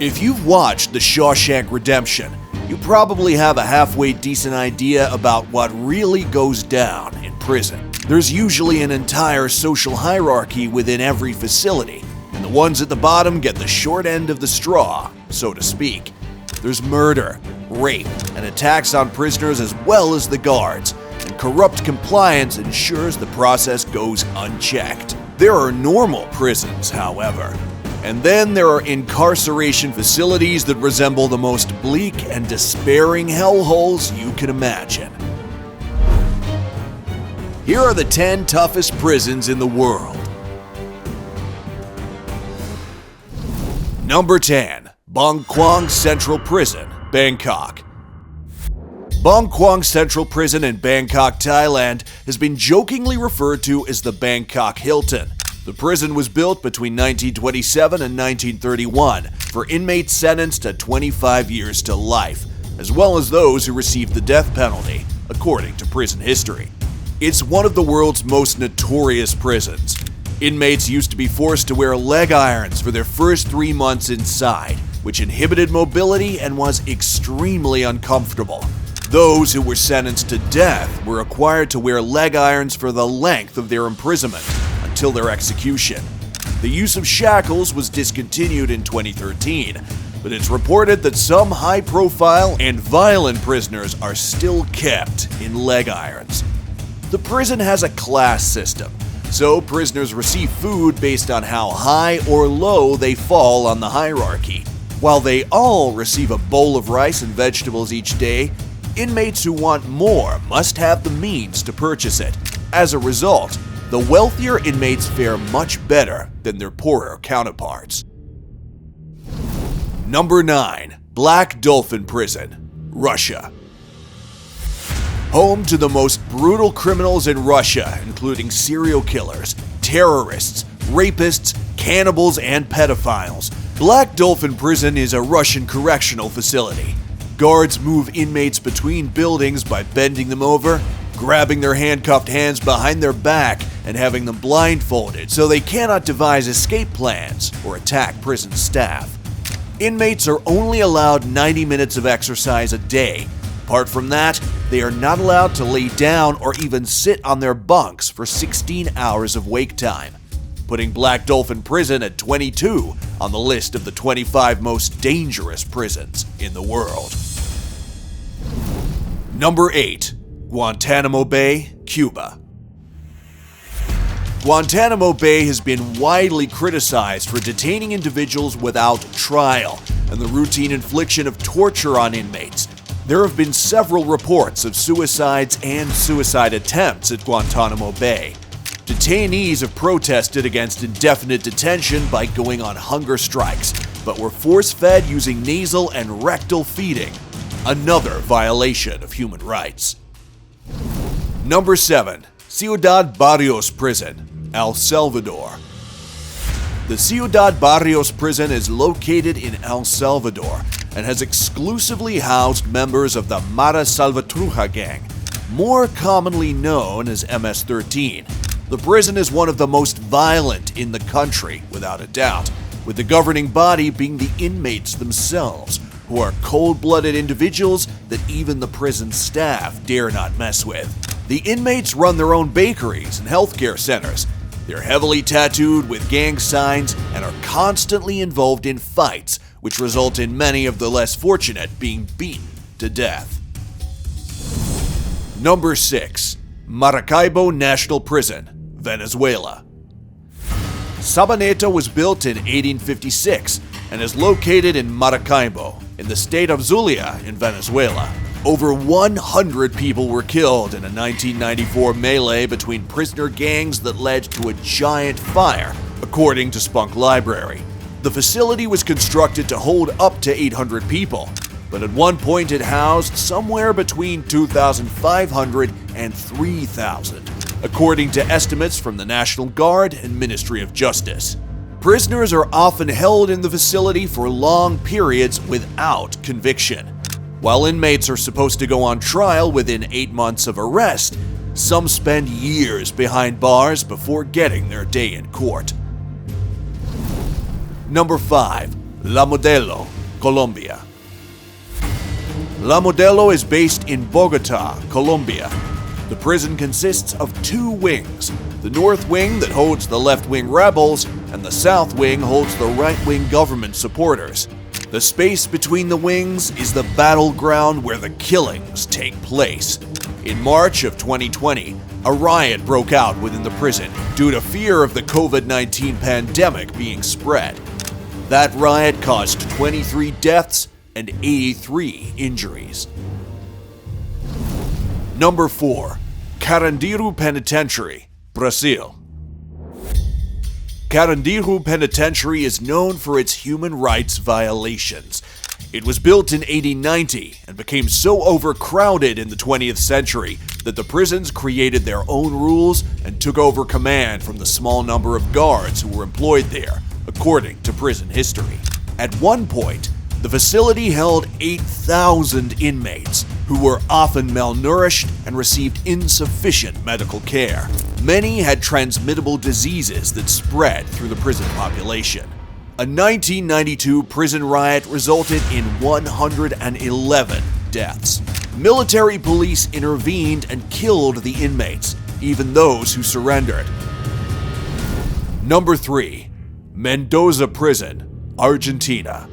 If you've watched The Shawshank Redemption, you probably have a halfway decent idea about what really goes down in prison. There's usually an entire social hierarchy within every facility, and the ones at the bottom get the short end of the straw, so to speak. There's murder, rape, and attacks on prisoners as well as the guards, and corrupt compliance ensures the process goes unchecked. There are normal prisons, however. And then there are incarceration facilities that resemble the most bleak and despairing hellholes you can imagine. Here are the 10 toughest prisons in the world. Number 10. Bang Kwang Central Prison, Bangkok. Bang Kwang Central Prison in Bangkok, Thailand has been jokingly referred to as the Bangkok Hilton. The prison was built between 1927 and 1931 for inmates sentenced to 25 years to life, as well as those who received the death penalty, according to prison history. It's one of the world's most notorious prisons. Inmates used to be forced to wear leg irons for their first 3 months inside, which inhibited mobility and was extremely uncomfortable. Those who were sentenced to death were required to wear leg irons for the length of their imprisonment, until their execution. The use of shackles was discontinued in 2013, but it's reported that some high-profile and violent prisoners are still kept in leg irons. The prison has a class system, so prisoners receive food based on how high or low they fall on the hierarchy. While they all receive a bowl of rice and vegetables each day, inmates who want more must have the means to purchase it. As a result, the wealthier inmates fare much better than their poorer counterparts. Number 9. Black Dolphin Prison, Russia. Home to the most brutal criminals in Russia, including serial killers, terrorists, rapists, cannibals, and pedophiles, Black Dolphin Prison is a Russian correctional facility. Guards move inmates between buildings by bending them over, grabbing their handcuffed hands behind their back, and having them blindfolded so they cannot devise escape plans or attack prison staff. Inmates are only allowed 90 minutes of exercise a day. Apart from that, they are not allowed to lay down or even sit on their bunks for 16 hours of wake time, putting Black Dolphin Prison at 22 on the list of the 25 most dangerous prisons in the world. Number 8. Guantanamo Bay, Cuba. Guantanamo Bay has been widely criticized for detaining individuals without trial and the routine infliction of torture on inmates. There have been several reports of suicides and suicide attempts at Guantanamo Bay. Detainees have protested against indefinite detention by going on hunger strikes, but were force-fed using nasal and rectal feeding, another violation of human rights. Number 7. CIUDAD Barrios Prison, El Salvador. The CIUDAD Barrios prison is located in El Salvador and has exclusively housed members of the Mara Salvatrucha gang, more commonly known as MS-13. The prison is one of the most violent in the country, without a doubt, with the governing body being the inmates themselves, who are cold-blooded individuals that even the prison staff dare not mess with. The inmates run their own bakeries and healthcare centers. They're heavily tattooed with gang signs and are constantly involved in fights, which result in many of the less fortunate being beaten to death. Number 6. Maracaibo National Prison, Venezuela. Sabaneta was built in 1856 and is located in Maracaibo, in the state of Zulia in Venezuela. Over 100 people were killed in a 1994 melee between prisoner gangs that led to a giant fire, according to Spunk Library. The facility was constructed to hold up to 800 people, but at one point it housed somewhere between 2,500 and 3,000, according to estimates from the National Guard and Ministry of Justice. Prisoners are often held in the facility for long periods without conviction. While inmates are supposed to go on trial within 8 months of arrest, some spend years behind bars before getting their day in court. Number 5. La Modelo, Colombia. La Modelo is based in Bogota, Colombia. The prison consists of two wings, the north wing that holds the left-wing rebels, and the south wing holds the right-wing government supporters. The space between the wings is the battleground where the killings take place. In March of 2020, a riot broke out within the prison due to fear of the COVID-19 pandemic being spread. That riot caused 23 deaths and 83 injuries. Number 4. Carandiru Penitentiary, Brazil. Carandiru Penitentiary is known for its human rights violations. It was built in 1890 and became so overcrowded in the 20th century that the prisons created their own rules and took over command from the small number of guards who were employed there, according to prison history. At one point, the facility held 8,000 inmates who were often malnourished and received insufficient medical care. Many had transmittable diseases that spread through the prison population. A 1992 prison riot resulted in 111 deaths. Military police intervened and killed the inmates, even those who surrendered. Number 3. Mendoza Prison, Argentina.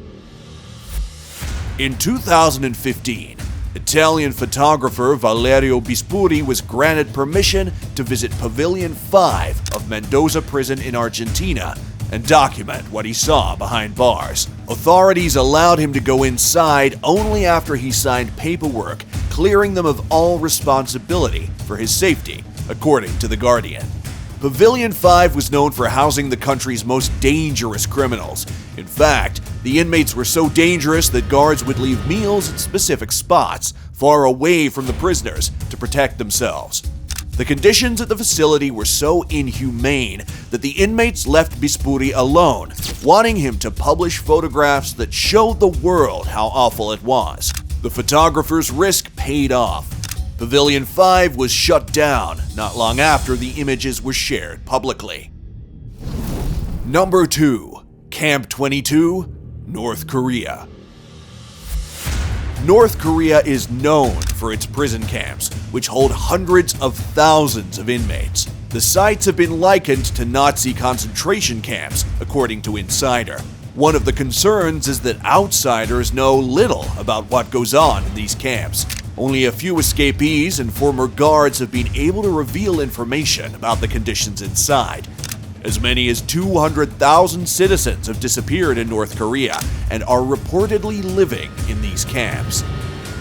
In 2015, Italian photographer Valerio Bispuri was granted permission to visit Pavilion 5 of Mendoza Prison in Argentina and document what he saw behind bars. Authorities allowed him to go inside only after he signed paperwork clearing them of all responsibility for his safety, according to The Guardian. Pavilion 5 was known for housing the country's most dangerous criminals. In fact, the inmates were so dangerous that guards would leave meals at specific spots, far away from the prisoners, to protect themselves. The conditions at the facility were so inhumane that the inmates left Bispuri alone, wanting him to publish photographs that showed the world how awful it was. The photographer's risk paid off. Pavilion 5 was shut down not long after the images were shared publicly. Number 2. Camp 22, North Korea. North Korea is known for its prison camps, which hold hundreds of thousands of inmates. The sites have been likened to Nazi concentration camps, according to Insider. One of the concerns is that outsiders know little about what goes on in these camps. Only a few escapees and former guards have been able to reveal information about the conditions inside. As many as 200,000 citizens have disappeared in North Korea and are reportedly living in these camps.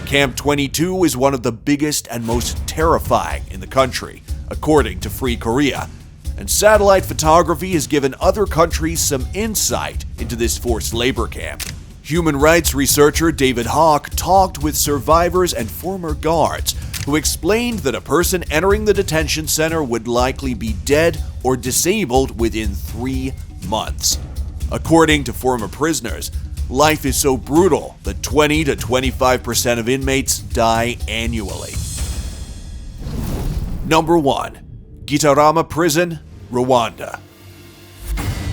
Camp 22 is one of the biggest and most terrifying in the country, according to Free Korea, and satellite photography has given other countries some insight into this forced labor camp. Human rights researcher David Hawk talked with survivors and former guards who explained that a person entering the detention center would likely be dead or disabled within 3 months. According to former prisoners, life is so brutal that 20 to 25% of inmates die annually. Number 1. GITARAMA Prison, Rwanda.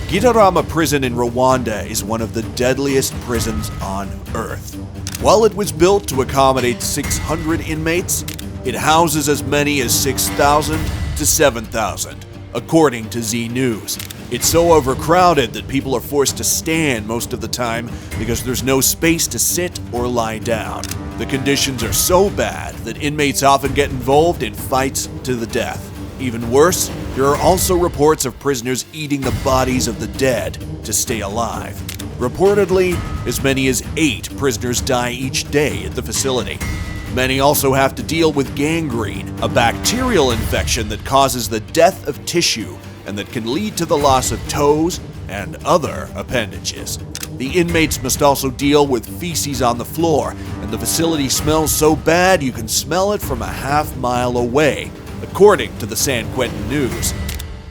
GITARAMA Prison in Rwanda is one of the deadliest prisons on Earth. While it was built to accommodate 600 inmates, it houses as many as 6,000 to 7,000, according to Z News. It's so overcrowded that people are forced to stand most of the time because there's no space to sit or lie down. The conditions are so bad that inmates often get involved in fights to the death. Even worse, there are also reports of prisoners eating the bodies of the dead to stay alive. Reportedly, as many as 8 prisoners die each day at the facility. Many also have to deal with gangrene, a bacterial infection that causes the death of tissue and that can lead to the loss of toes and other appendages. The inmates must also deal with feces on the floor, and the facility smells so bad you can smell it from a half-mile away, according to the San Quentin News.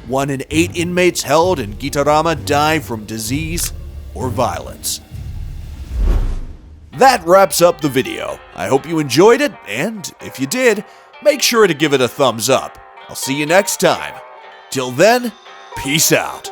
1 in 8 inmates held in GITARAMA die from disease or violence. That wraps up the video. I hope you enjoyed it, and if you did, make sure to give it a thumbs up. I'll see you next time. Till then, peace out.